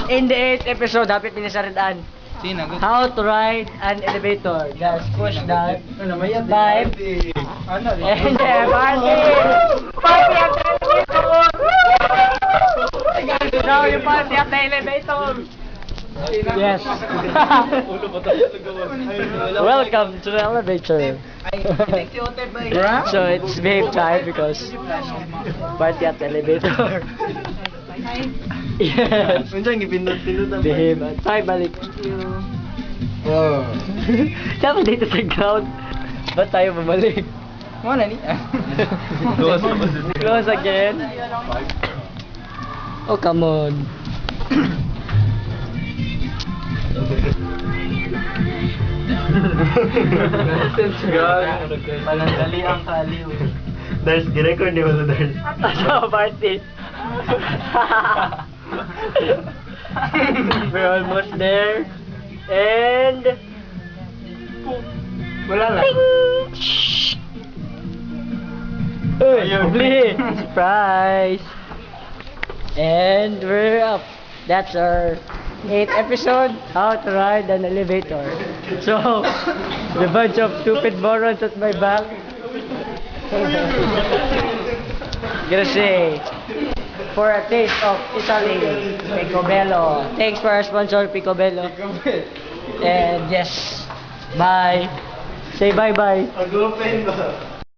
In the 8th episode, dapat pinasaridaan. How to ride an elevator. Just push that. 5. And party! Party at the elevator! Now you party at the elevator! Yes. Welcome to the elevator. So it's behave time because party at the elevator. Yes. Behave. Bye, balik. Dapat dito sa ground. Ba't tayo babalik? Mana ni? Close again. Oh, come on. Panandali ang kaliw. There's record di ba sa there's? Ano, party? We're almost there. And... Wala lang. Shh! Uy, huli! Surprise! And we're up. That's our 8th episode, How to Ride an Elevator. So, the bunch of stupid morons at my back. Gonna say, for a taste of Italy, Picobello. Thanks for our sponsor, Picobello. And yes, bye. Say bye-bye. Mag-open ba?